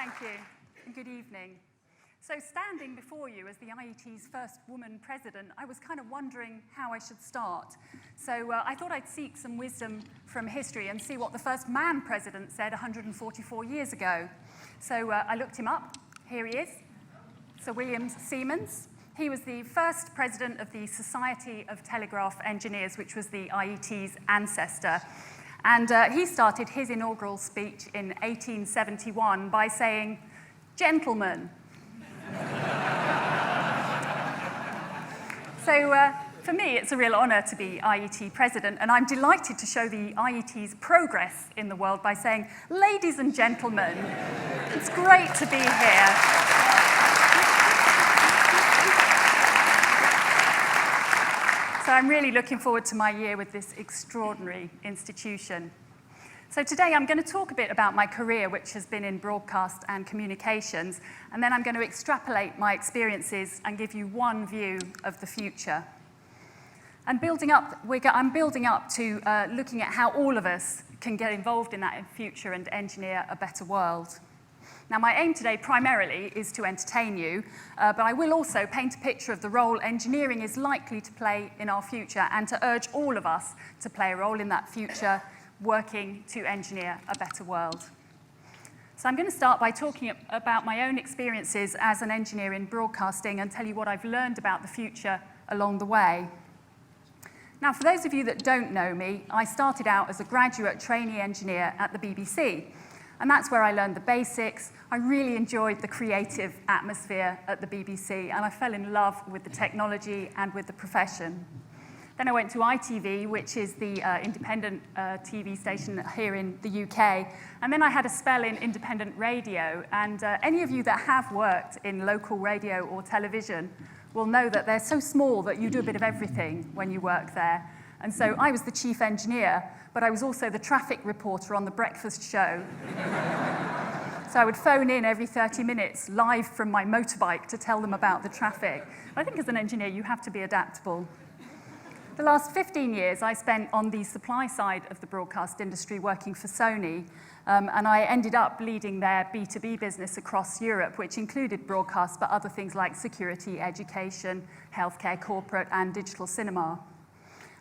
Thank you, and good evening. So standing before you as the IET's first woman president, I was kind of wondering how I should start. So I thought I'd seek some wisdom from history and see what the first man president said 144 years ago. So I looked him up. Here he is, Sir William Siemens. He was the first president of the Society of Telegraph Engineers, which was the IET's ancestor. And he started his inaugural speech in 1871 by saying, "Gentlemen." So for me, it's a real honor to be IET president, and I'm delighted to show the IET's progress in the world by saying, "Ladies and gentlemen, it's great to be here." So I'm really looking forward to my year with this extraordinary institution. So today I'm going to talk a bit about my career, which has been in broadcast and communications, and then I'm going to extrapolate my experiences and give you one view of the future. And I'm building up to looking at how all of us can get involved in that future and engineer a better world. Now, my aim today primarily is to entertain you, but I will also paint a picture of the role engineering is likely to play in our future and to urge all of us to play a role in that future, working to engineer a better world. So I'm going to start by talking about my own experiences as an engineer in broadcasting and tell you what I've learned about the future along the way. Now, for those of you that don't know me, I started out as a graduate trainee engineer at the BBC. And that's where I learned the basics. I really enjoyed the creative atmosphere at the BBC, and I fell in love with the technology and with the profession. Then I went to ITV, which is the independent TV station here in the UK. And then I had a spell in independent radio. And any of you that have worked in local radio or television will know that they're so small that you do a bit of everything when you work there. And so I was the chief engineer, but I was also the traffic reporter on the breakfast show. So I would phone in every 30 minutes live from my motorbike to tell them about the traffic. I think as an engineer, you have to be adaptable. The last 15 years I spent on the supply side of the broadcast industry working for Sony, and I ended up leading their B2B business across Europe, which included broadcast, but other things like security, education, healthcare, corporate, and digital cinema.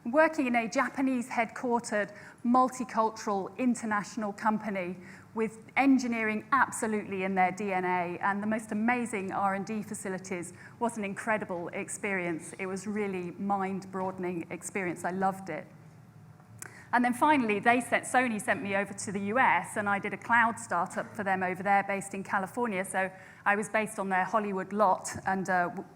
Working in a Japanese-headquartered, multicultural, international company with engineering absolutely in their DNA and the most amazing R&D facilities was an incredible experience. It was really mind-broadening experience. I loved it. And then finally, Sony sent me over to the US, and I did a cloud startup for them over there based in California. So I was based on their Hollywood lot, and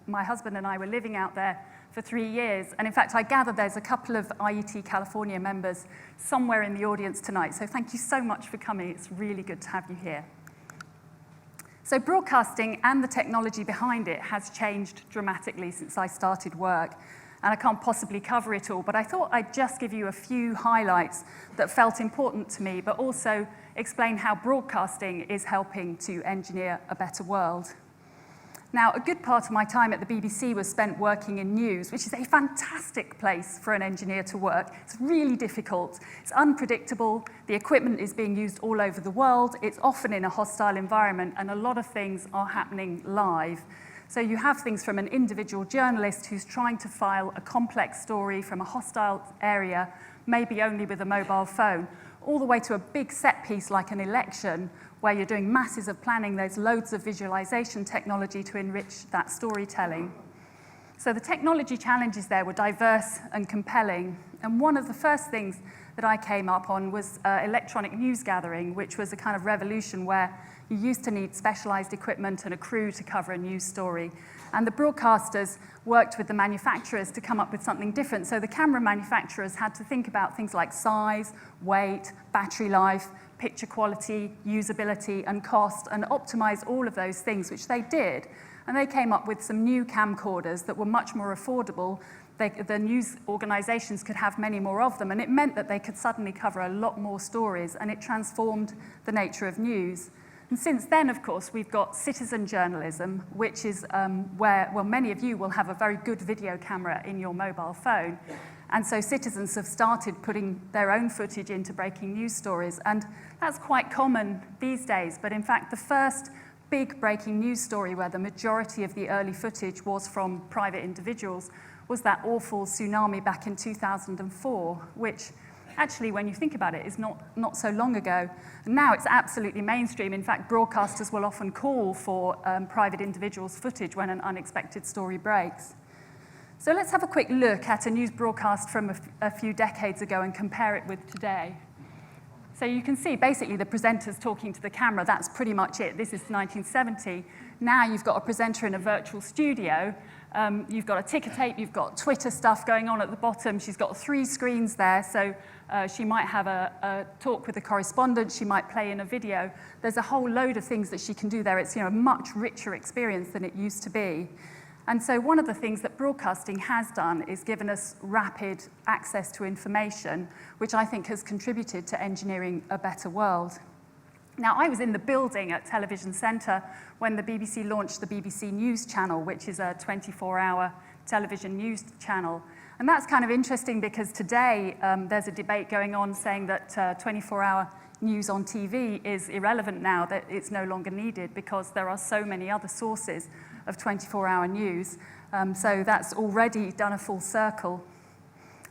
my husband and I were living out there for 3 years. And in fact, I gather there's a couple of IET California members somewhere in the audience tonight. So thank you so much for coming. It's really good to have you here. So broadcasting and the technology behind it has changed dramatically since I started work. And I can't possibly cover it all, but I thought I'd just give you a few highlights that felt important to me, but also explain how broadcasting is helping to engineer a better world. Now, a good part of my time at the BBC was spent working in news, which is a fantastic place for an engineer to work. It's really difficult. It's unpredictable. The equipment is being used all over the world. It's often in a hostile environment, and a lot of things are happening live. So you have things from an individual journalist who's trying to file a complex story from a hostile area, maybe only with a mobile phone, all the way to a big set piece like an election, where you're doing masses of planning. There's loads of visualization technology to enrich that storytelling. So the technology challenges there were diverse and compelling. And one of the first things that I came up on was electronic news gathering, which was a kind of revolution where you used to need specialized equipment and a crew to cover a news story. And the broadcasters worked with the manufacturers to come up with something different. So the camera manufacturers had to think about things like size, weight, battery life, picture quality, usability, and cost, and optimize all of those things, which they did. And they came up with some new camcorders that were much more affordable. The news organizations could have many more of them, and it meant that they could suddenly cover a lot more stories, and it transformed the nature of news. And since then, of course, we've got citizen journalism, which is where, well, many of you will have a very good video camera in your mobile phone. And so citizens have started putting their own footage into breaking news stories. And that's quite common these days. But in fact, the first big breaking news story where the majority of the early footage was from private individuals was that awful tsunami back in 2004, which actually, when you think about it, is not so long ago. And now it's absolutely mainstream. In fact, broadcasters will often call for private individuals' footage when an unexpected story breaks. So let's have a quick look at a news broadcast from a few decades ago and compare it with today. So you can see basically the presenters talking to the camera. That's pretty much it. This is 1970. Now you've got a presenter in a virtual studio. You've got a ticker tape. You've got Twitter stuff going on at the bottom. She's got 3 screens there. So she might have a talk with a correspondent. She might play in a video. There's a whole load of things that she can do there. It's a much richer experience than it used to be. And so one of the things that broadcasting has done is given us rapid access to information, which I think has contributed to engineering a better world. Now, I was in the building at Television Centre when the BBC launched the BBC News Channel, which is a 24-hour television news channel. And that's kind of interesting because today there's a debate going on saying that 24-hour news on TV is irrelevant now, that it's no longer needed because there are so many other sources of 24-hour news. So that's already done a full circle.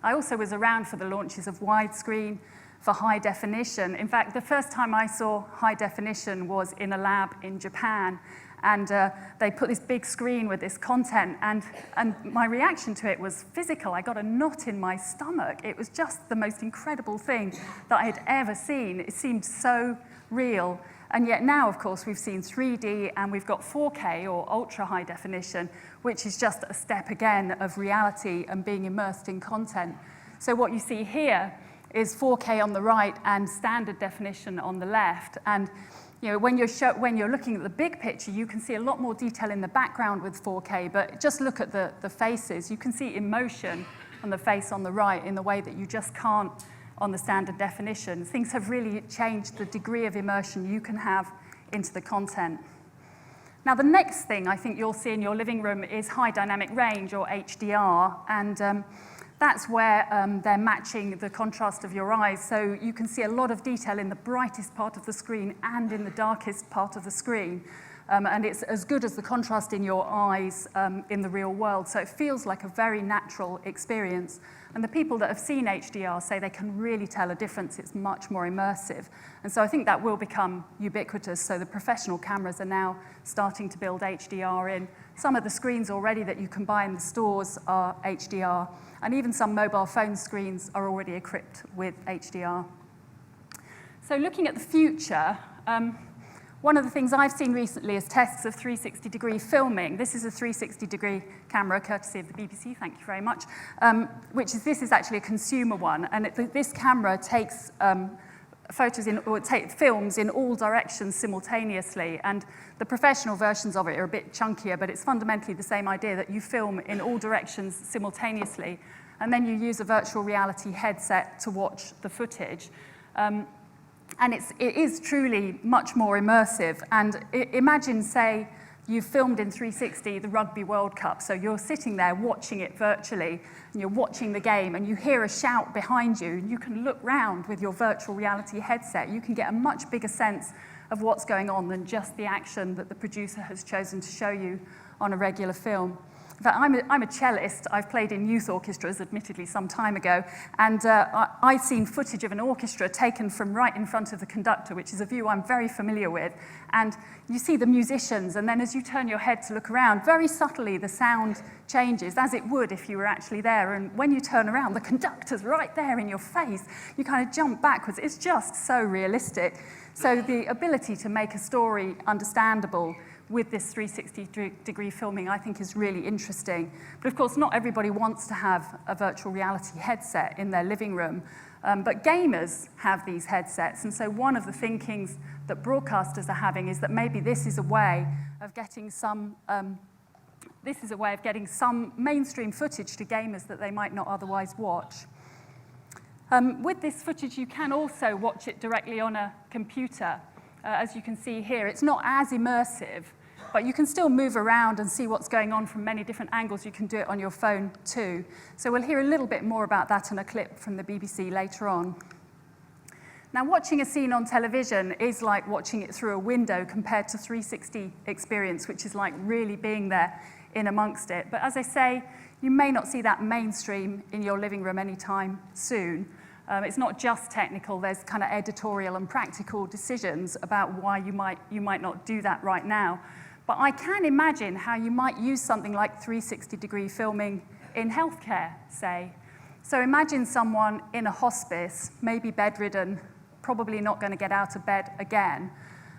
I also was around for the launches of widescreen, for high definition. In fact, the first time I saw high definition was in a lab in Japan. And they put this big screen with this content, and my reaction to it was physical. I got a knot in my stomach. It was just the most incredible thing that I had ever seen. It seemed so real. And yet now, of course, we've seen 3D and we've got 4K or ultra high definition, which is just a step again of reality and being immersed in content. So what you see here is 4K on the right and standard definition on the left. And when you're looking at the big picture, you can see a lot more detail in the background with 4K, but just look at the faces. You can see emotion on the face on the right in the way that you just can't on the standard definition. Things have really changed the degree of immersion you can have into the content. Now, the next thing I think you'll see in your living room is high dynamic range, or HDR, and that's where they're matching the contrast of your eyes. So you can see a lot of detail in the brightest part of the screen and in the darkest part of the screen. And it's as good as the contrast in your eyes in the real world. So it feels like a very natural experience. And the people that have seen HDR say they can really tell a difference. It's much more immersive. And so I think that will become ubiquitous. So the professional cameras are now starting to build HDR in. Some of the screens already that you can buy in the stores are HDR. And even some mobile phone screens are already equipped with HDR. So looking at the future, one of the things I've seen recently is tests of 360-degree filming. This is a 360-degree camera, courtesy of the BBC, thank you very much, this is actually a consumer one. And this camera takes films in all directions simultaneously. And the professional versions of it are a bit chunkier, but it's fundamentally the same idea that you film in all directions simultaneously, and then you use a virtual reality headset to watch the footage. And it is truly much more immersive. And imagine, say, you filmed in 360 the Rugby World Cup. So you're sitting there watching it virtually, and you're watching the game, and you hear a shout behind you, and you can look round with your virtual reality headset. You can get a much bigger sense of what's going on than just the action that the producer has chosen to show you on a regular film. In fact, I'm a cellist. I've played in youth orchestras, admittedly, some time ago, and I've seen footage of an orchestra taken from right in front of the conductor, which is a view I'm very familiar with. And you see the musicians, and then as you turn your head to look around, very subtly the sound changes, as it would if you were actually there. And when you turn around, the conductor's right there in your face. You kind of jump backwards. It's just so realistic. So the ability to make a story understandable with this 360-degree filming, I think, is really interesting. But of course, not everybody wants to have a virtual reality headset in their living room. But gamers have these headsets. And so one of the thinkings that broadcasters are having is that maybe this is a way of getting some mainstream footage to gamers that they might not otherwise watch. With this footage, you can also watch it directly on a computer. As you can see here, it's not as immersive, but you can still move around and see what's going on from many different angles. You can do it on your phone too. So we'll hear a little bit more about that in a clip from the BBC later on. Now, watching a scene on television is like watching it through a window compared to 360 experience, which is like really being there in amongst it. But as I say, you may not see that mainstream in your living room anytime soon. It's not just technical, there's kind of editorial and practical decisions about why you might not do that right now. But I can imagine how you might use something like 360-degree filming in healthcare, say. So imagine someone in a hospice, maybe bedridden, probably not going to get out of bed again.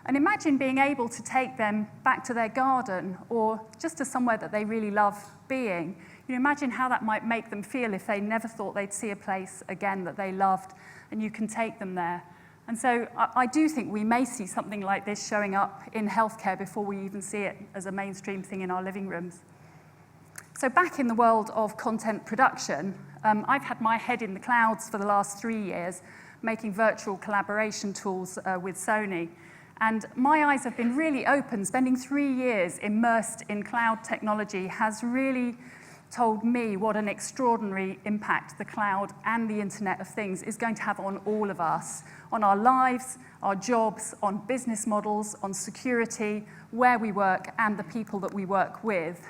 And imagine being able to take them back to their garden or just to somewhere that they really love being. You know, imagine how that might make them feel if they never thought they'd see a place again that they loved, and you can take them there. And so I do think we may see something like this showing up in healthcare before we even see it as a mainstream thing in our living rooms. So back in the world of content production, I've had my head in the clouds for the last 3 years, making virtual collaboration tools with Sony. And my eyes have been really open. Spending 3 years immersed in cloud technology has really told me what an extraordinary impact the cloud and the Internet of Things is going to have on all of us, on our lives, our jobs, on business models, on security, where we work, and the people that we work with.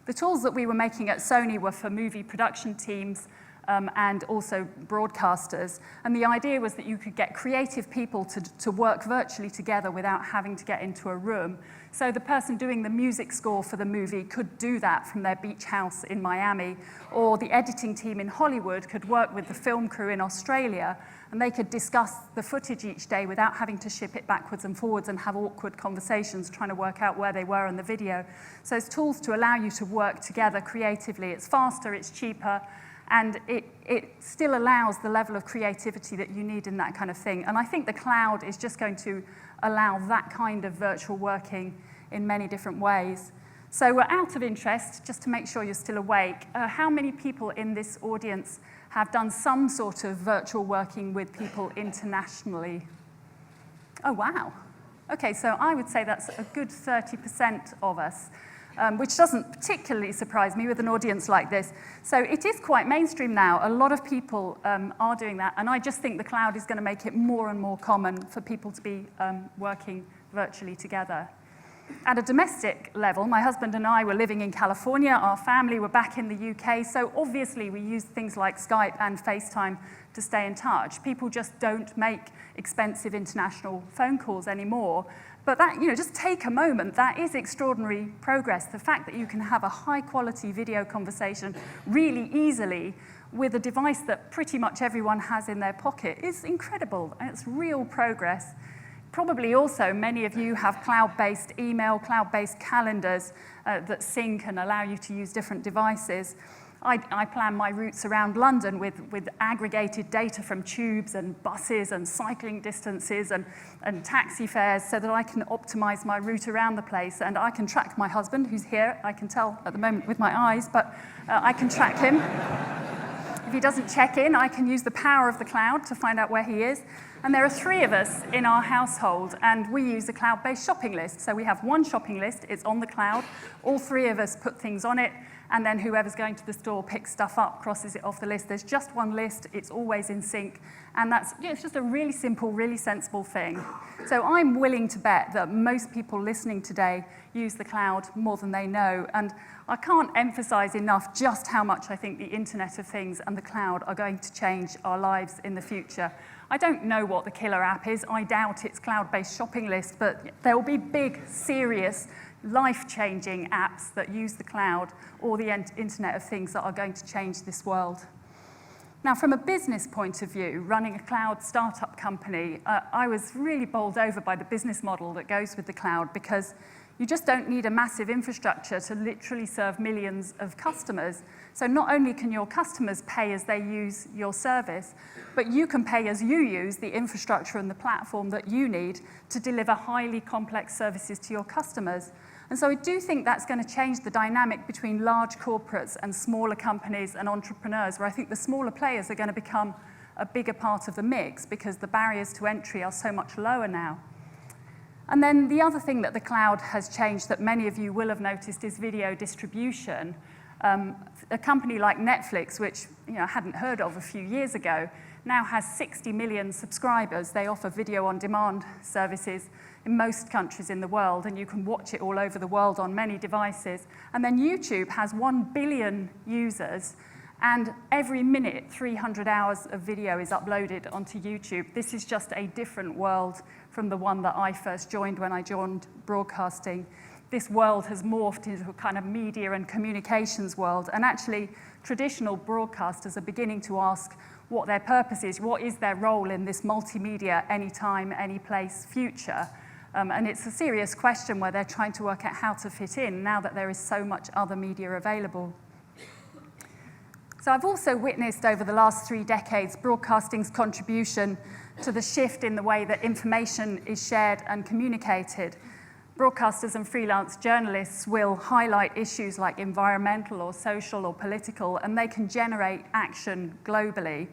The tools that we were making at Sony were for movie production teams, and also broadcasters. And the idea was that you could get creative people to work virtually together without having to get into a room. So the person doing the music score for the movie could do that from their beach house in Miami, or the editing team in Hollywood could work with the film crew in Australia, and they could discuss the footage each day without having to ship it backwards and forwards and have awkward conversations trying to work out where they were in the video. So it's tools to allow you to work together creatively. It's faster, it's cheaper, and it still allows the level of creativity that you need in that kind of thing. And I think the cloud is just going to allow that kind of virtual working in many different ways. So out of interest, just to make sure you're still awake, how many people in this audience have done some sort of virtual working with people internationally? Oh, wow. Okay, so I would say that's a good 30% of us. Which doesn't particularly surprise me with an audience like this. So it is quite mainstream now. A lot of people are doing that, and I just think the cloud is going to make it more and more common for people to be working virtually together. At a domestic level, my husband and I were living in California. Our family were back in the UK, so obviously we used things like Skype and FaceTime to stay in touch. People just don't make expensive international phone calls anymore. But that, you know, just take a moment. That is extraordinary progress. The fact that you can have a high-quality video conversation really easily with a device that pretty much everyone has in their pocket is incredible. And it's real progress. Probably also many of you have cloud-based email, cloud-based calendars that sync and allow you to use different devices. I plan my routes around London with aggregated data from tubes and buses and cycling distances and taxi fares so that I can optimize my route around the place. And I can track my husband, who's here. I can tell at the moment with my eyes, but I can track him. If he doesn't check in, I can use the power of the cloud to find out where he is. And there are 3 of us in our household, and we use a cloud-based shopping list. So we have one shopping list, it's on the cloud. All 3 of us put things on it, and then whoever's going to the store picks stuff up, crosses it off the list. There's just one list, it's always in sync, and that's, you know, it's just a really simple, really sensible thing. So I'm willing to bet that most people listening today use the cloud more than they know, and I can't emphasize enough just how much I think the Internet of Things and the cloud are going to change our lives in the future. I don't know what the killer app is. I doubt it's cloud-based shopping list, but there will be big, serious, life-changing apps that use the cloud or the Internet of Things that are going to change this world. Now, from a business point of view, running a cloud startup company, I was really bowled over by the business model that goes with the cloud, because you just don't need a massive infrastructure to literally serve millions of customers. So not only can your customers pay as they use your service, but you can pay as you use the infrastructure and the platform that you need to deliver highly complex services to your customers. And so I do think that's going to change the dynamic between large corporates and smaller companies and entrepreneurs, where I think the smaller players are going to become a bigger part of the mix because the barriers to entry are so much lower now. And then the other thing that the cloud has changed that many of you will have noticed is video distribution. A company like Netflix, which I hadn't heard of a few years ago, now has 60 million subscribers. They offer video on demand services in most countries in the world, and you can watch it all over the world on many devices. And then YouTube has 1 billion users, and every minute 300 hours of video is uploaded onto YouTube. This is just a different world from the one that I first joined when I joined broadcasting. This world has morphed into a kind of media and communications world, and actually traditional broadcasters are beginning to ask what their purpose is, what is their role in this multimedia, anytime, anyplace future. And it's a serious question where they're trying to work out how to fit in now that there is so much other media available. So I've also witnessed over the last 3 decades broadcasting's contribution to the shift in the way that information is shared and communicated. Broadcasters and freelance journalists will highlight issues like environmental or social or political, and they can generate action globally.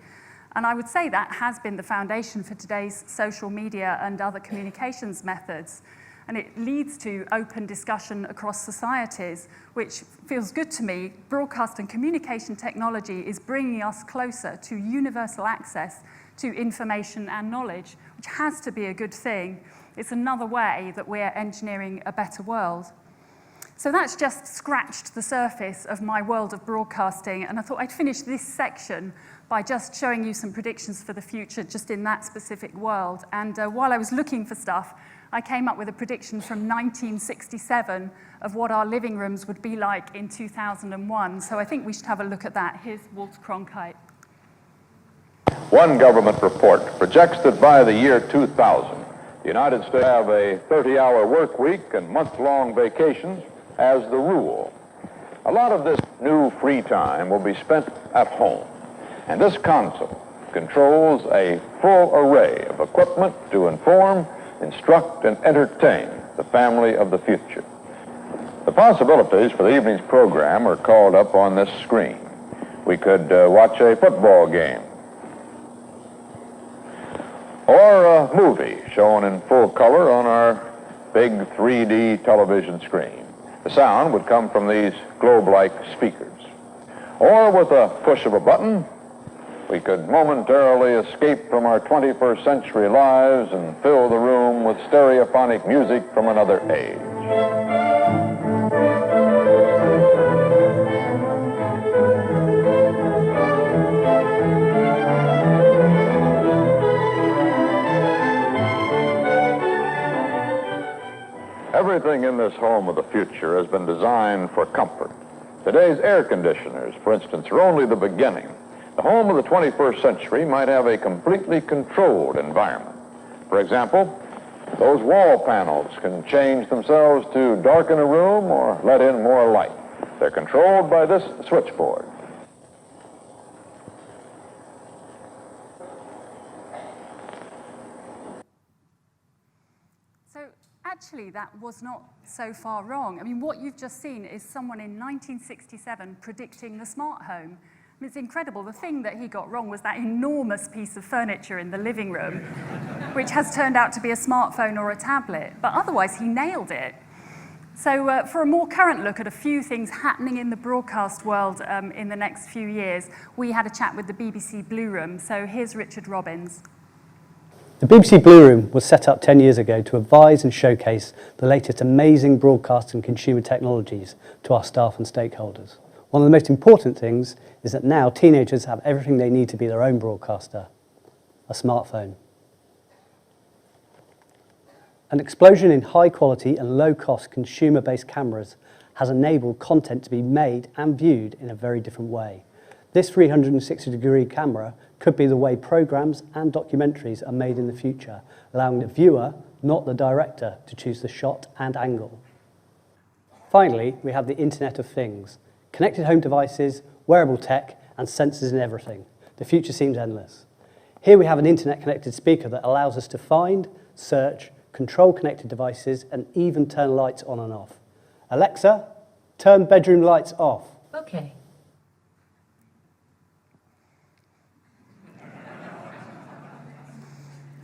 And I would say that has been the foundation for today's social media and other communications methods. And it leads to open discussion across societies, which feels good to me. Broadcast and communication technology is bringing us closer to universal access to information and knowledge, which has to be a good thing. It's another way that we're engineering a better world. So that's just scratched the surface of my world of broadcasting, and I thought I'd finish this section by just showing you some predictions for the future just in that specific world. And while I was looking for stuff, I came up with a prediction from 1967 of what our living rooms would be like in 2001. So I think we should have a look at that. Here's Walter Cronkite. One government report projects that by the year 2000, the United States have a 30-hour work week and month-long vacations as the rule. A lot of this new free time will be spent at home, and this console controls a full array of equipment to inform, instruct, and entertain the family of the future. The possibilities for the evening's program are called up on this screen. We could watch a football game, or a movie shown in full color on our big 3D television screen. The sound would come from these globe-like speakers. Or with a push of a button, we could momentarily escape from our 21st century lives and fill the room with stereophonic music from another age. Everything in this home of the future has been designed for comfort. Today's air conditioners, for instance, are only the beginning. The home of the 21st century might have a completely controlled environment. For example, those wall panels can change themselves to darken a room or let in more light. They're controlled by this switchboard. Actually, that was not so far wrong. I mean, what you've just seen is someone in 1967 predicting the smart home. I mean, it's incredible. The thing that he got wrong was that enormous piece of furniture in the living room, which has turned out to be a smartphone or a tablet. But otherwise, he nailed it. So for a more current look at a few things happening in the broadcast world in the next few years, we had a chat with the BBC Blue Room. So here's Richard Robbins. The BBC Blue Room was set up 10 years ago to advise and showcase the latest amazing broadcast and consumer technologies to our staff and stakeholders. One of the most important things is that now teenagers have everything they need to be their own broadcaster, a smartphone. An explosion in high quality and low cost consumer-based cameras has enabled content to be made and viewed in a very different way. This 360-degree camera could be the way programs and documentaries are made in the future, allowing the viewer, not the director, to choose the shot and angle. Finally, we have the Internet of Things, connected home devices, wearable tech, and sensors in everything. The future seems endless. Here we have an internet-connected speaker that allows us to find, search, control connected devices, and even turn lights on and off. Alexa, turn bedroom lights off. Okay.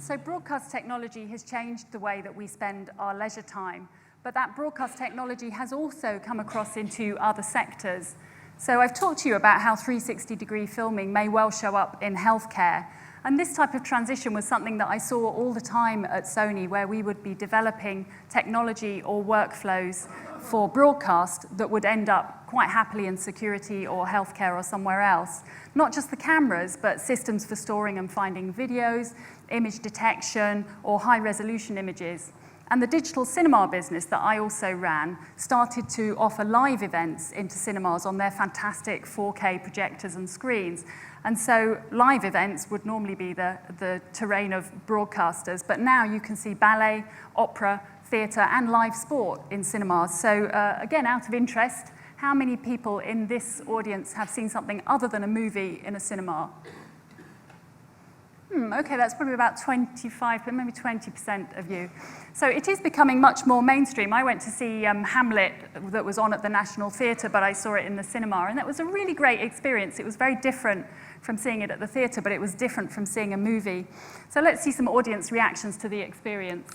So broadcast technology has changed the way that we spend our leisure time, but that broadcast technology has also come across into other sectors. So I've talked to you about how 360-degree filming may well show up in healthcare. And this type of transition was something that I saw all the time at Sony, where we would be developing technology or workflows for broadcast that would end up quite happily in security or healthcare or somewhere else. Not just the cameras, but systems for storing and finding videos, image detection, or high-resolution images. And the digital cinema business that I also ran started to offer live events into cinemas on their fantastic 4K projectors and screens. And so live events would normally be the terrain of broadcasters, but now you can see ballet, opera, theatre, and live sport in cinemas. So again, out of interest, how many people in this audience have seen something other than a movie in a cinema? Okay, that's probably about 25, but maybe 20% of you. So it is becoming much more mainstream. I went to see Hamlet that was on at the National Theatre, but I saw it in the cinema, and that was a really great experience. It was very different from seeing it at the theatre, but it was different from seeing a movie. So let's see some audience reactions to the experience.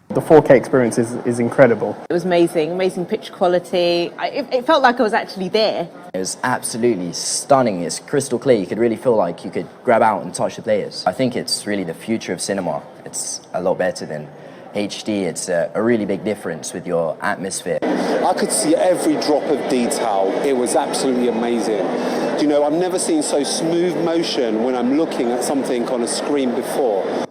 The 4K experience is incredible. It was amazing, amazing picture quality. It felt like I was actually there. It was absolutely stunning. It's crystal clear. You could really feel like you could grab out and touch the players. I think it's really the future of cinema. It's a lot better than HD. It's a really big difference with your atmosphere. I could see every drop of detail. It was absolutely amazing. You know, I've never seen so smooth motion when I'm looking at something on a screen before.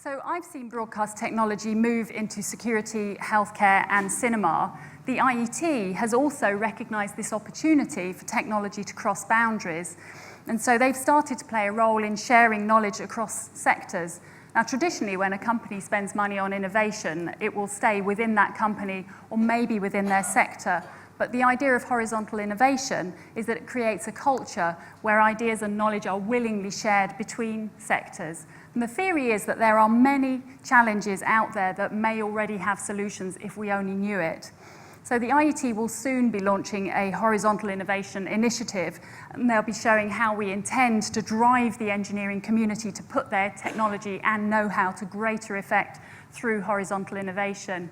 So I've seen broadcast technology move into security, healthcare, and cinema. The IET has also recognised this opportunity for technology to cross boundaries. And so they've started to play a role in sharing knowledge across sectors. Now, traditionally, when a company spends money on innovation, it will stay within that company or maybe within their sector. But the idea of horizontal innovation is that it creates a culture where ideas and knowledge are willingly shared between sectors. And the theory is that there are many challenges out there that may already have solutions if we only knew it. So the IET will soon be launching a horizontal innovation initiative, and they'll be showing how we intend to drive the engineering community to put their technology and know-how to greater effect through horizontal innovation.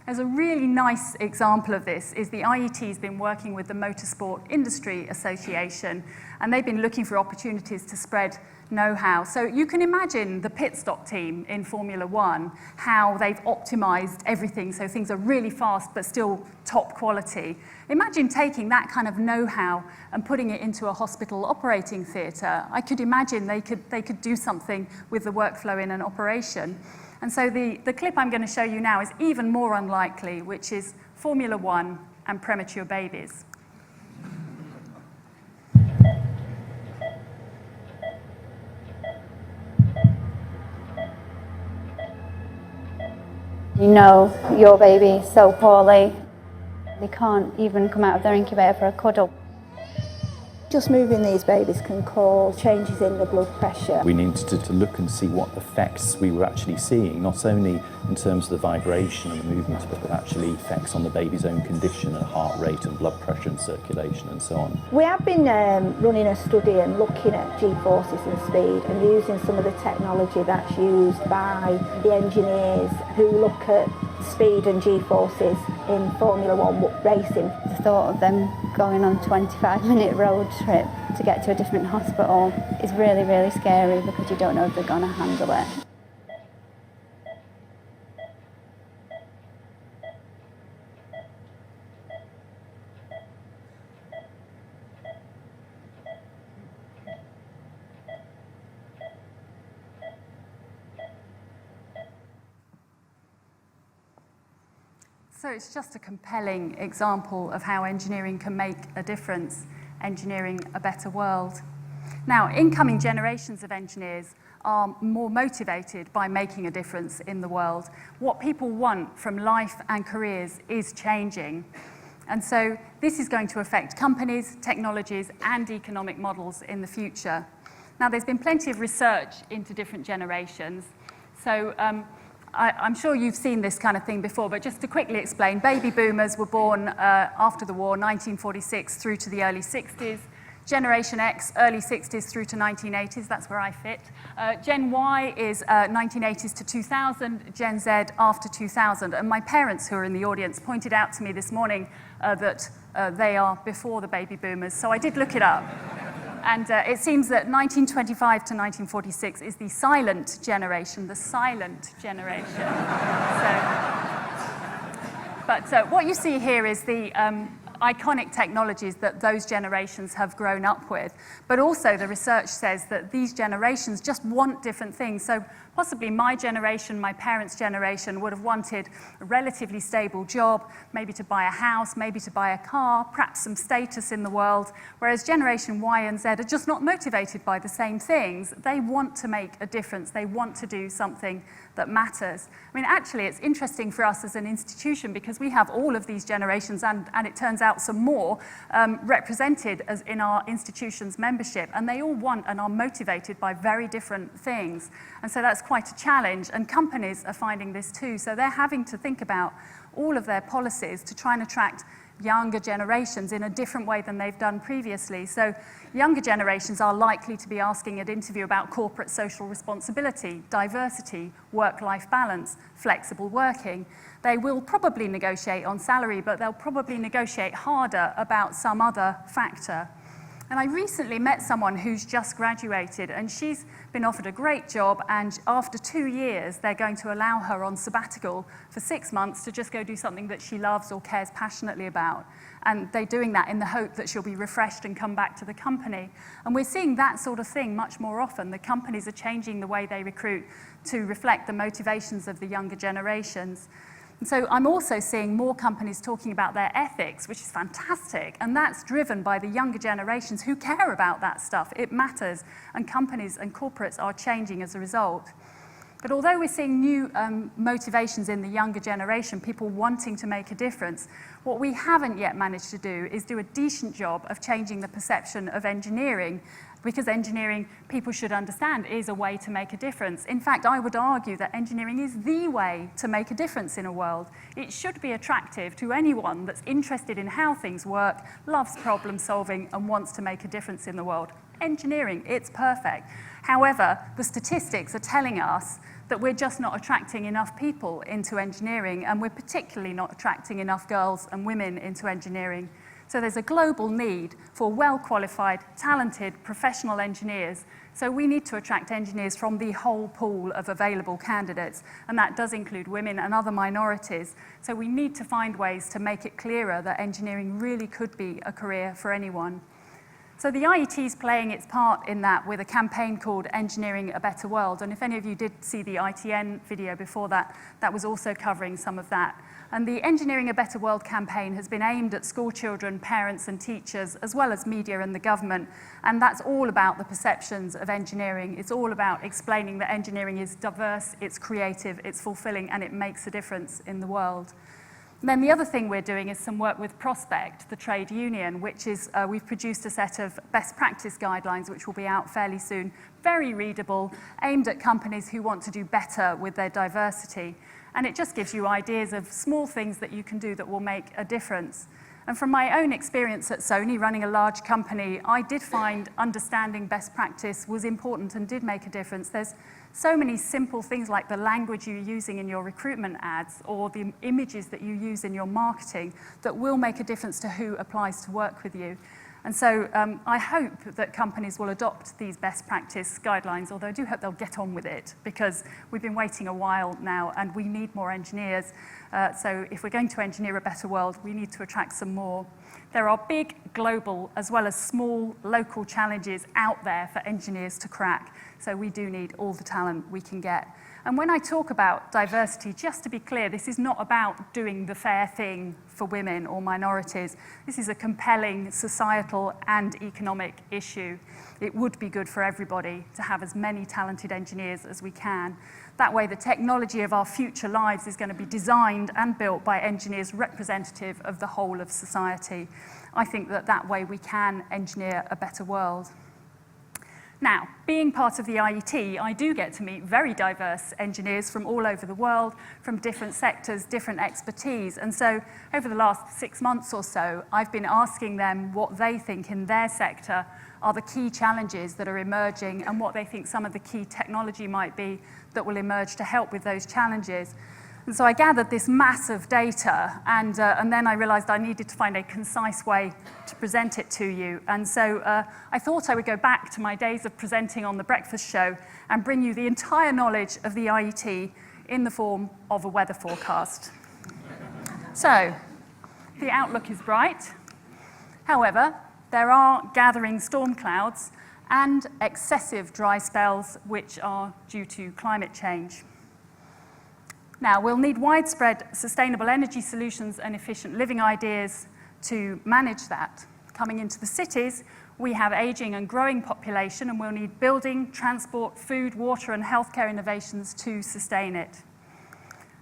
As a really nice example of this is the IET has been working with the Motorsport Industry Association, and they've been looking for opportunities to spread know-how. So you can imagine the pit stop team in Formula One, how they've optimized everything so things are really fast but still top quality. Imagine taking that kind of know-how and putting it into a hospital operating theatre. I could imagine they could do something with the workflow in an operation. And so the clip I'm going to show you now is even more unlikely, which is Formula One and premature babies. You know your baby so poorly, they can't even come out of their incubator for a cuddle. Just moving these babies can cause changes in the blood pressure. We needed to look and see what effects we were actually seeing, not only in terms of the vibration and the movement, but actually effects on the baby's own condition and heart rate and blood pressure and circulation and so on. We have been running a study and looking at G-forces and speed and using some of the technology that's used by the engineers who look at speed and G-forces in Formula One racing. The thought of them going on a 25-minute road trip to get to a different hospital is really, really scary because you don't know if they're going to handle it. So it's just a compelling example of how engineering can make a difference, engineering a better world. Now, incoming generations of engineers are more motivated by making a difference in the world. What people want from life and careers is changing. And so this is going to affect companies, technologies, and economic models in the future. Now, there's been plenty of research into different generations. So I'm sure you've seen this kind of thing before, but just to quickly explain, baby boomers were born after the war, 1946 through to the early 60s. Generation X, early 60s through to 1980s, that's where I fit. Gen Y is 1980s to 2000, Gen Z after 2000. And my parents, who are in the audience, pointed out to me this morning that they are before the baby boomers. So I did look it up. And it seems that 1925 to 1946 is the silent generation, But what you see here is the iconic technologies that those generations have grown up with. But also the research says that these generations just want different things. So possibly my generation, my parents' generation would have wanted a relatively stable job, maybe to buy a house, maybe to buy a car, perhaps some status in the world, whereas Generation Y and Z are just not motivated by the same things. They want to make a difference. They want to do something that matters. I mean, actually, it's interesting for us as an institution because we have all of these generations and it turns out some more represented as in our institution's membership, and they all want and are motivated by very different things. And so that's quite a challenge, and companies are finding this too. So they're having to think about all of their policies to try and attract younger generations in a different way than they've done previously. So younger generations are likely to be asking at interview about corporate social responsibility, diversity, work-life balance, flexible working. They will probably negotiate on salary, but they'll probably negotiate harder about some other factor. And I recently met someone who's just graduated, and she's been offered a great job, and after 2 years, they're going to allow her on sabbatical for 6 months to just go do something that she loves or cares passionately about. And they're doing that in the hope that she'll be refreshed and come back to the company. And we're seeing that sort of thing much more often. The companies are changing the way they recruit to reflect the motivations of the younger generations. And so I'm also seeing more companies talking about their ethics, which is fantastic, and that's driven by the younger generations who care about that stuff. It matters, and companies and corporates are changing as a result. But although we're seeing new motivations in the younger generation, people wanting to make a difference, what we haven't yet managed to do is do a decent job of changing the perception of engineering, because engineering, people should understand, is a way to make a difference. In fact, I would argue that engineering is the way to make a difference in a world. It should be attractive to anyone that's interested in how things work, loves problem solving, and wants to make a difference in the world. Engineering, it's perfect. However, the statistics are telling us that we're just not attracting enough people into engineering, and we're particularly not attracting enough girls and women into engineering. So there's a global need for well-qualified, talented, professional engineers. So we need to attract engineers from the whole pool of available candidates, and that does include women and other minorities. So we need to find ways to make it clearer that engineering really could be a career for anyone. So the IET is playing its part in that with a campaign called Engineering a Better World. And if any of you did see the ITN video before that, that was also covering some of that. And the Engineering a Better World campaign has been aimed at school children, parents and teachers, as well as media and the government. And that's all about the perceptions of engineering. It's all about explaining that engineering is diverse, it's creative, it's fulfilling, and it makes a difference in the world. And then the other thing we're doing is some work with Prospect, the trade union, which is, we've produced a set of best practice guidelines, which will be out fairly soon, very readable, aimed at companies who want to do better with their diversity. And it just gives you ideas of small things that you can do that will make a difference. And from my own experience at Sony, running a large company, I did find understanding best practice was important and did make a difference. There's so many simple things like the language you're using in your recruitment ads or the images that you use in your marketing that will make a difference to who applies to work with you. And so I hope that companies will adopt these best practice guidelines, although I do hope they'll get on with it because we've been waiting a while now and we need more engineers. So if we're going to engineer a better world, we need to attract some more. There are big global as well as small local challenges out there for engineers to crack. So we do need all the talent we can get. And when I talk about diversity, just to be clear, this is not about doing the fair thing for women or minorities. This is a compelling societal and economic issue. It would be good for everybody to have as many talented engineers as we can. That way, the technology of our future lives is going to be designed and built by engineers representative of the whole of society. I think that way we can engineer a better world. Now, being part of the IET, I do get to meet very diverse engineers from all over the world, from different sectors, different expertise. And so over the last 6 months or so, I've been asking them what they think in their sector are the key challenges that are emerging and what they think some of the key technology might be that will emerge to help with those challenges. And so I gathered this mass of data, and then I realized I needed to find a concise way to present it to you. And so I thought I would go back to my days of presenting on The Breakfast Show and bring you the entire knowledge of the IET in the form of a weather forecast. So, the outlook is bright. However, there are gathering storm clouds and excessive dry spells which are due to climate change. Now, we'll need widespread sustainable energy solutions and efficient living ideas to manage that. Coming into the cities, we have aging and growing population, and we'll need building, transport, food, water, and healthcare innovations to sustain it.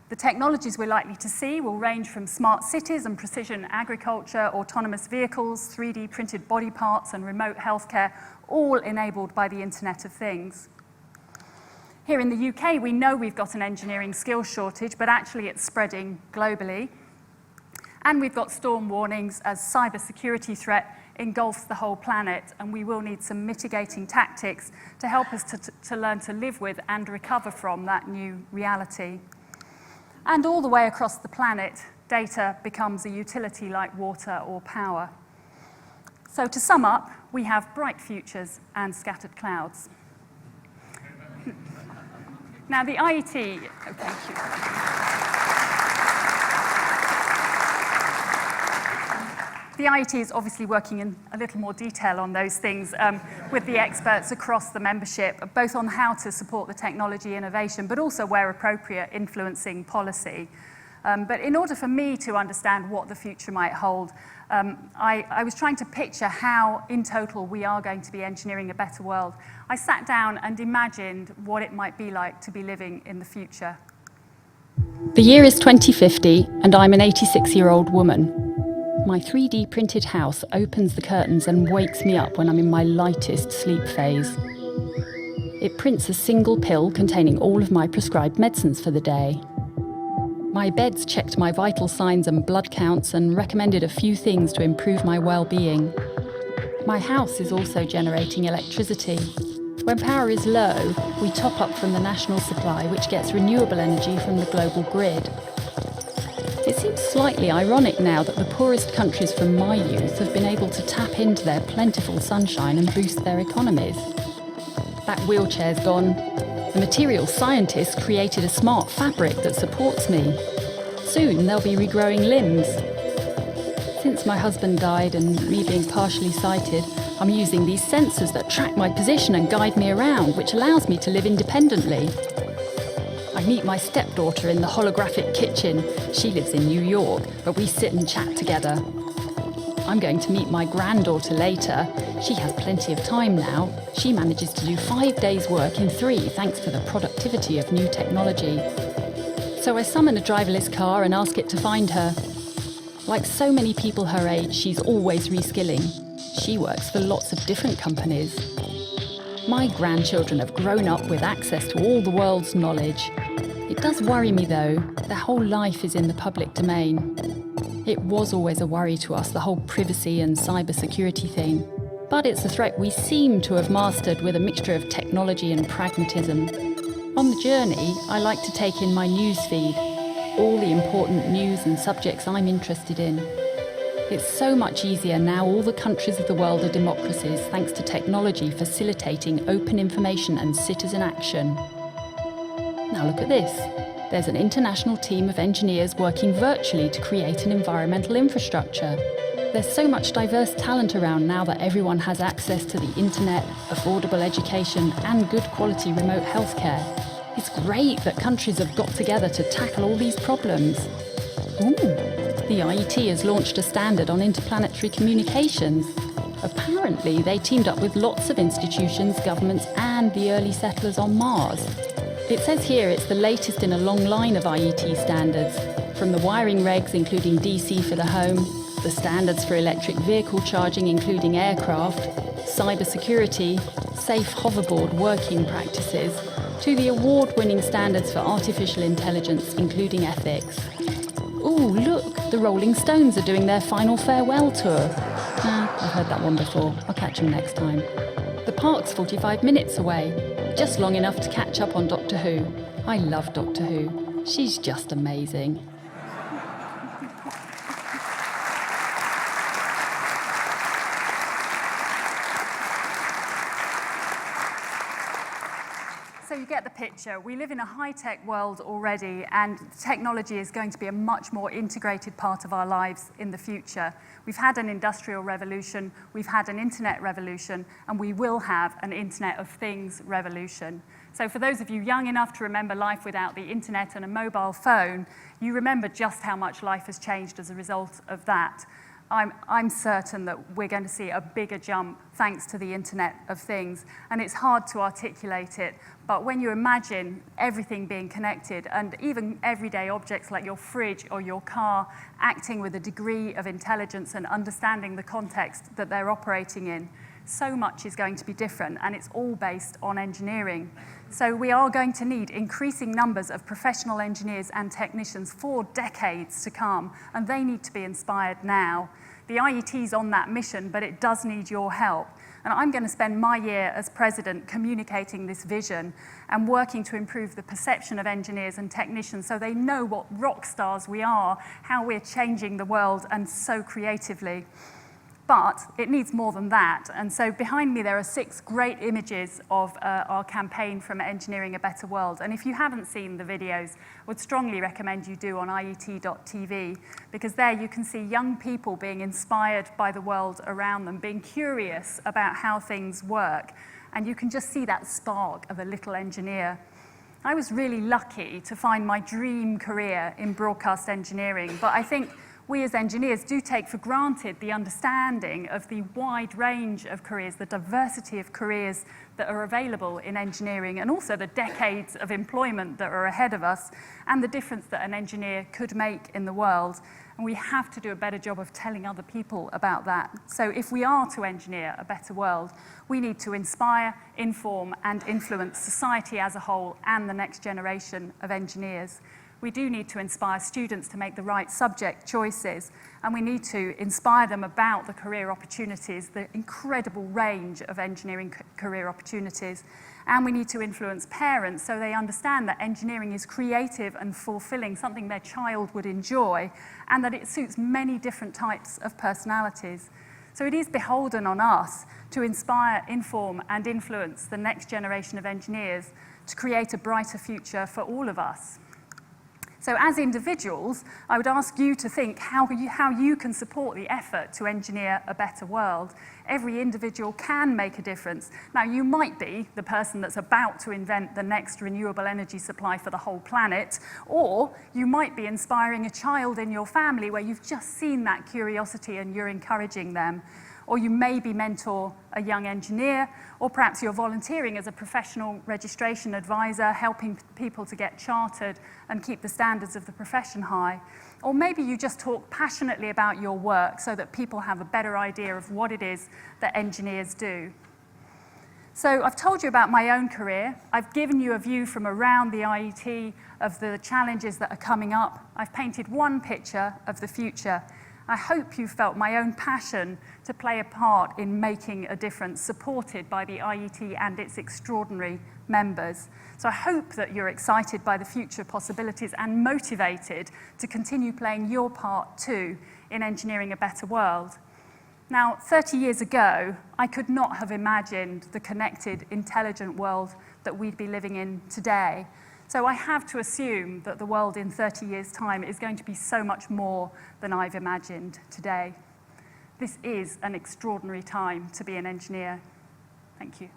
The technologies we're likely to see will range from smart cities and precision agriculture, autonomous vehicles, 3D printed body parts, and remote healthcare, all enabled by the Internet of Things. Here in the UK, we know we've got an engineering skills shortage, but actually it's spreading globally. And we've got storm warnings as cybersecurity threat engulfs the whole planet, and we will need some mitigating tactics to help us to learn to live with and recover from that new reality. And all the way across the planet, data becomes a utility like water or power. So to sum up, we have bright futures and scattered clouds. Now, the IET, thank you. The IET is obviously working in a little more detail on those things with the experts across the membership, both on how to support the technology innovation, but also, where appropriate, influencing policy. But in order for me to understand what the future might hold, I was trying to picture how, in total, we are going to be engineering a better world. I sat down and imagined what it might be like to be living in the future. The year is 2050, and I'm an 86-year-old woman. My 3D printed house opens the curtains and wakes me up when I'm in my lightest sleep phase. It prints a single pill containing all of my prescribed medicines for the day. My bed's checked my vital signs and blood counts and recommended a few things to improve my well-being. My house is also generating electricity. When power is low, we top up from the national supply, which gets renewable energy from the global grid. It seems slightly ironic now that the poorest countries from my youth have been able to tap into their plentiful sunshine and boost their economies. That wheelchair's gone. The materials scientists created a smart fabric that supports me. Soon they'll be regrowing limbs. Since my husband died and me being partially sighted, I'm using these sensors that track my position and guide me around, which allows me to live independently. I meet my stepdaughter in the holographic kitchen. She lives in New York, but we sit and chat together. I'm going to meet my granddaughter later. She has plenty of time now. She manages to do 5 days' work in 3 thanks to the productivity of new technology. So I summon a driverless car and ask it to find her. Like so many people her age, she's always reskilling. She works for lots of different companies. My grandchildren have grown up with access to all the world's knowledge. It does worry me, though. Their whole life is in the public domain. It was always a worry to us, the whole privacy and cybersecurity thing. But it's a threat we seem to have mastered with a mixture of technology and pragmatism. On the journey, I like to take in my news feed, all the important news and subjects I'm interested in. It's so much easier now all the countries of the world are democracies thanks to technology facilitating open information and citizen action. Now look at this. There's an international team of engineers working virtually to create an environmental infrastructure. There's so much diverse talent around now that everyone has access to the internet, affordable education, and good quality remote healthcare. It's great that countries have got together to tackle all these problems. Ooh, the IET has launched a standard on interplanetary communications. Apparently, they teamed up with lots of institutions, governments, and the early settlers on Mars. It says here it's the latest in a long line of IET standards, from the wiring regs including DC for the home, the standards for electric vehicle charging, including aircraft, cybersecurity, safe hoverboard working practices, to the award-winning standards for artificial intelligence, including ethics. Ooh, look, the Rolling Stones are doing their final farewell tour. I've heard that one before. I'll catch them next time. The park's 45 minutes away, just long enough to catch up on Doctor Who. I love Doctor Who. She's just amazing. So you get the picture. We live in a high-tech world already, and technology is going to be a much more integrated part of our lives in the future. We've had an industrial revolution, we've had an internet revolution, and we will have an Internet of Things revolution. So for those of you young enough to remember life without the internet and a mobile phone, you remember just how much life has changed as a result of that. I'm certain that we're going to see a bigger jump thanks to the Internet of Things, and it's hard to articulate it, but when you imagine everything being connected, and even everyday objects like your fridge or your car acting with a degree of intelligence and understanding the context that they're operating in, so much is going to be different, and it's all based on engineering. So we are going to need increasing numbers of professional engineers and technicians for decades to come, and they need to be inspired now. The IET's on that mission, but it does need your help. And I'm going to spend my year as president communicating this vision and working to improve the perception of engineers and technicians so they know what rock stars we are, how we're changing the world, and so creatively. But it needs more than that. And so behind me, there are 6 great images of our campaign from Engineering a Better World. And if you haven't seen the videos, I would strongly recommend you do on IET.tv, because there you can see young people being inspired by the world around them, being curious about how things work. And you can just see that spark of a little engineer. I was really lucky to find my dream career in broadcast engineering, but I think we as engineers do take for granted the understanding of the wide range of careers, the diversity of careers that are available in engineering, and also the decades of employment that are ahead of us, and the difference that an engineer could make in the world. And we have to do a better job of telling other people about that. So if we are to engineer a better world, we need to inspire, inform, and influence society as a whole and the next generation of engineers. We do need to inspire students to make the right subject choices, and we need to inspire them about the career opportunities, the incredible range of engineering career opportunities. And we need to influence parents so they understand that engineering is creative and fulfilling, something their child would enjoy, and that it suits many different types of personalities. So it is beholden on us to inspire, inform, and influence the next generation of engineers to create a brighter future for all of us. So as individuals, I would ask you to think how you can support the effort to engineer a better world. Every individual can make a difference. Now, you might be the person that's about to invent the next renewable energy supply for the whole planet, or you might be inspiring a child in your family where you've just seen that curiosity and you're encouraging them. Or you maybe mentor a young engineer, or perhaps you're volunteering as a professional registration advisor, helping people to get chartered and keep the standards of the profession high. Or maybe you just talk passionately about your work so that people have a better idea of what it is that engineers do. So I've told you about my own career. I've given you a view from around the IET of the challenges that are coming up. I've painted one picture of the future. I hope you felt my own passion to play a part in making a difference, supported by the IET and its extraordinary members. So I hope that you're excited by the future possibilities and motivated to continue playing your part too in engineering a better world. Now, 30 years ago, I could not have imagined the connected, intelligent world that we'd be living in today. So I have to assume that the world in 30 years' time is going to be so much more than I've imagined today. This is an extraordinary time to be an engineer. Thank you.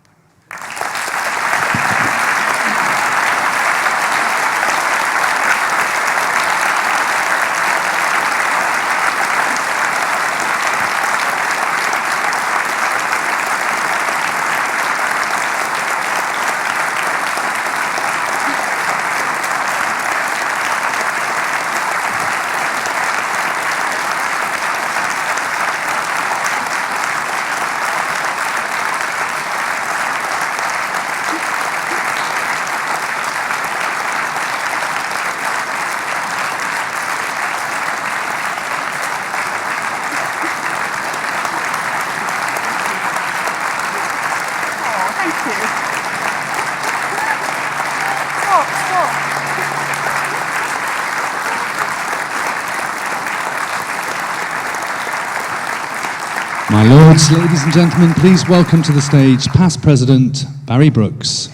My lords, ladies and gentlemen, please welcome to the stage past President Barry Brooks.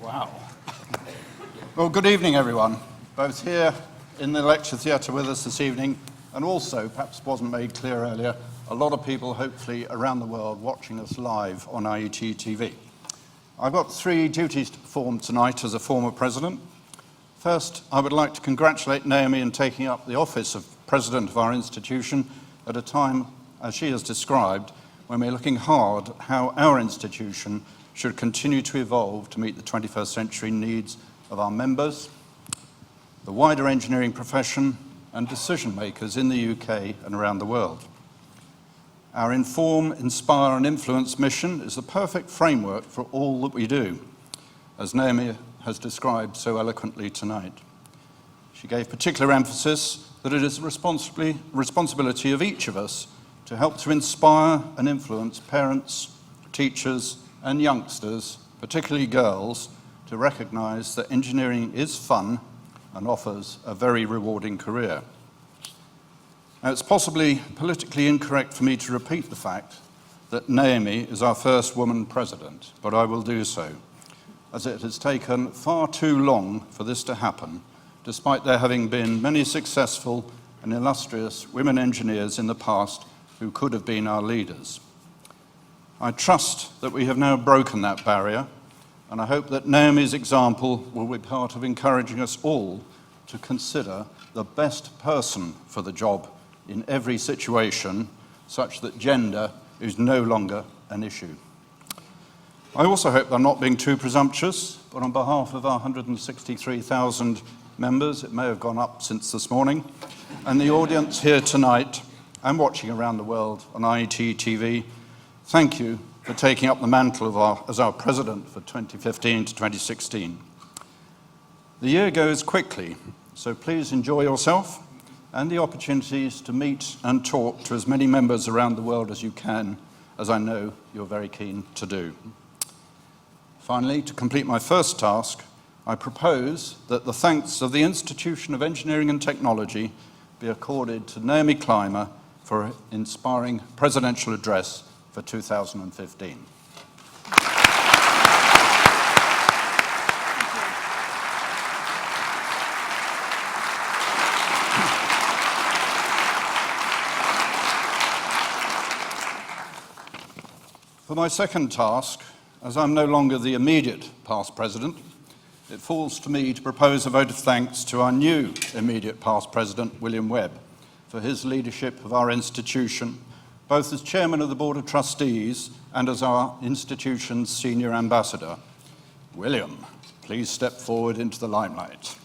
Wow. Well, good evening, everyone, both here in the lecture theatre with us this evening, and also, perhaps wasn't made clear earlier, a lot of people hopefully around the world watching us live on IET TV. I've got 3 duties to perform tonight as a former president. First, I would like to congratulate Naomi in taking up the office of president of our institution at a time, as she has described, when we're looking hard at how our institution should continue to evolve to meet the 21st century needs of our members, the wider engineering profession, and decision makers in the UK and around the world. Our Inform, Inspire and Influence mission is the perfect framework for all that we do, as Naomi has described so eloquently tonight. She gave particular emphasis that it is the responsibility of each of us to help to inspire and influence parents, teachers and youngsters, particularly girls, to recognise that engineering is fun and offers a very rewarding career. Now, it's possibly politically incorrect for me to repeat the fact that Naomi is our first woman president, but I will do so, as it has taken far too long for this to happen, despite there having been many successful and illustrious women engineers in the past who could have been our leaders. I trust that we have now broken that barrier, and I hope that Naomi's example will be part of encouraging us all to consider the best person for the job in every situation, such that gender is no longer an issue. I also hope I'm not being too presumptuous, but on behalf of our 163,000 members, it may have gone up since this morning, and the audience here tonight and watching around the world on IET TV, thank you for taking up the mantle as our president for 2015 to 2016. The year goes quickly, so please enjoy yourself and the opportunities to meet and talk to as many members around the world as you can, as I know you're very keen to do. Finally, to complete my first task, I propose that the thanks of the Institution of Engineering and Technology be accorded to Naomi Climer for her inspiring presidential address for 2015. For my second task, as I'm no longer the immediate past president, it falls to me to propose a vote of thanks to our new immediate past president, William Webb, for his leadership of our institution, both as chairman of the Board of Trustees and as our institution's senior ambassador. William, please step forward into the limelight.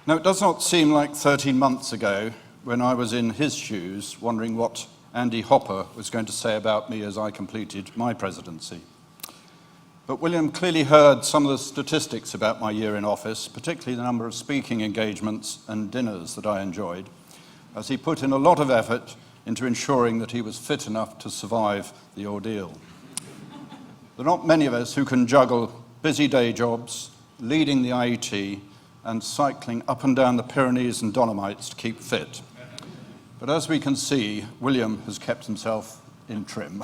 Now, it does not seem like 13 months ago when I was in his shoes wondering what Andy Hopper was going to say about me as I completed my presidency. But William clearly heard some of the statistics about my year in office, particularly the number of speaking engagements and dinners that I enjoyed, as he put in a lot of effort into ensuring that he was fit enough to survive the ordeal. There are not many of us who can juggle busy day jobs, leading the IET, and cycling up and down the Pyrenees and Dolomites to keep fit. But as we can see, William has kept himself in trim.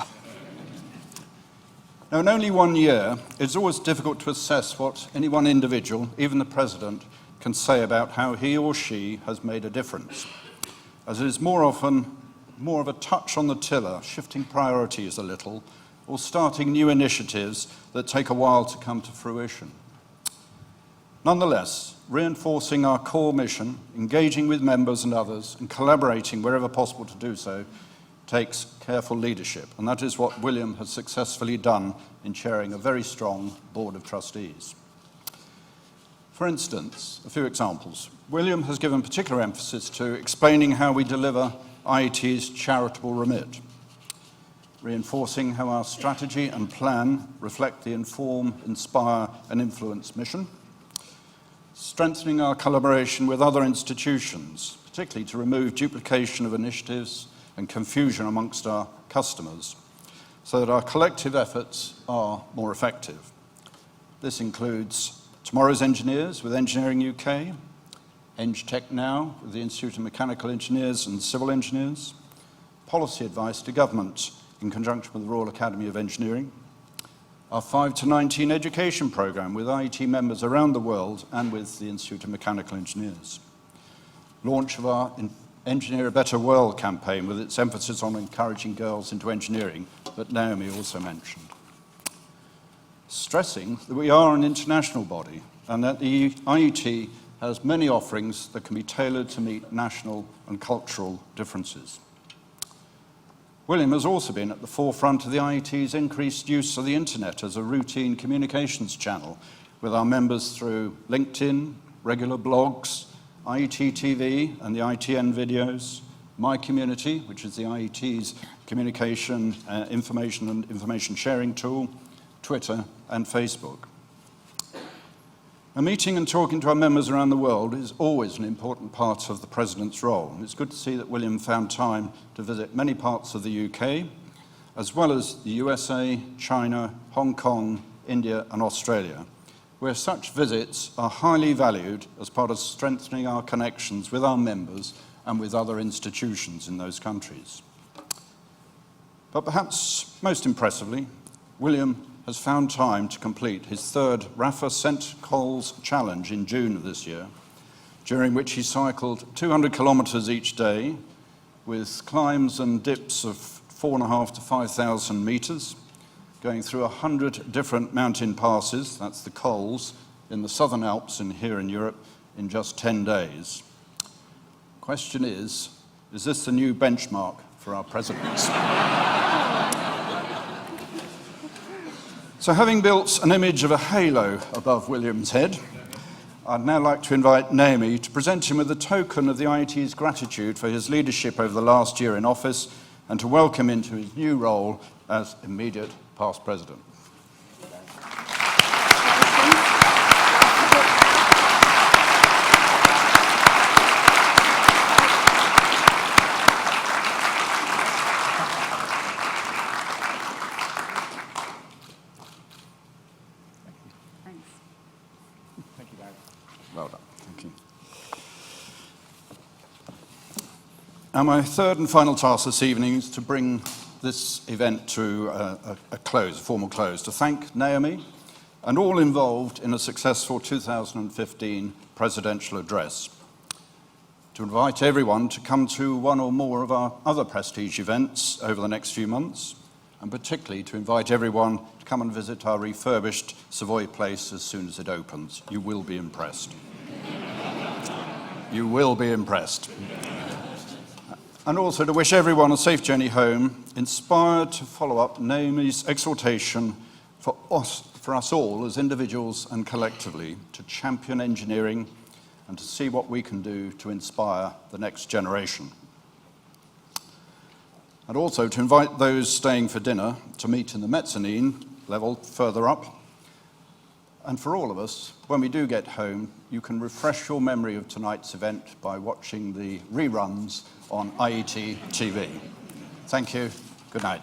Now, in only 1 year, it's always difficult to assess what any one individual, even the president, can say about how he or she has made a difference, as it is more often more of a touch on the tiller, shifting priorities a little, or starting new initiatives that take a while to come to fruition. Nonetheless, reinforcing our core mission, engaging with members and others, and collaborating wherever possible to do so, takes careful leadership, and that is what William has successfully done in chairing a very strong Board of Trustees. For instance, a few examples. William has given particular emphasis to explaining how we deliver IET's charitable remit, reinforcing how our strategy and plan reflect the Inform, Inspire and Influence mission, strengthening our collaboration with other institutions, particularly to remove duplication of initiatives and confusion amongst our customers, so that our collective efforts are more effective. This includes Tomorrow's Engineers with Engineering UK, EngTech Now with the Institute of Mechanical Engineers and Civil Engineers, policy advice to government in conjunction with the Royal Academy of Engineering, our 5 to 19 education programme with IET members around the world and with the Institute of Mechanical Engineers, launch of our Engineer a Better World campaign with its emphasis on encouraging girls into engineering that Naomi also mentioned. Stressing that we are an international body and that the IET has many offerings that can be tailored to meet national and cultural differences. William has also been at the forefront of the IET's increased use of the internet as a routine communications channel with our members through LinkedIn, regular blogs, IET TV and the ITN videos, My Community, which is the IET's communication, information and information sharing tool, Twitter and Facebook. Meeting and talking to our members around the world is always an important part of the President's role. And it's good to see that William found time to visit many parts of the UK, as well as the USA, China, Hong Kong, India and Australia, where such visits are highly valued as part of strengthening our connections with our members and with other institutions in those countries. But perhaps most impressively, William has found time to complete his third Rafa St. Coles challenge in June of this year, during which he cycled 200 kilometres each day with climbs and dips of 4,500 to 5,000 metres, going through 100 different mountain passes, that's the Coles, in the Southern Alps and here in Europe in just 10 days. Question is this the new benchmark for our presidents? So having built an image of a halo above William's head, I'd now like to invite Naomi to present him with a token of the IET's gratitude for his leadership over the last year in office and to welcome him into his new role as immediate past president. Well done. Thank you. And my third and final task this evening is to bring this event to a close, a formal close, to thank Naomi and all involved in a successful 2015 presidential address, to invite everyone to come to one or more of our other prestige events over the next few months, and particularly to invite everyone to come and visit our refurbished Savoy Place as soon as it opens. You will be impressed. You will be impressed. And also to wish everyone a safe journey home, inspired to follow up Naomi's exhortation for us all as individuals and collectively to champion engineering and to see what we can do to inspire the next generation. And also to invite those staying for dinner to meet in the mezzanine level further up. And for all of us, when we do get home, you can refresh your memory of tonight's event by watching the reruns on IET TV. Thank you. Good night.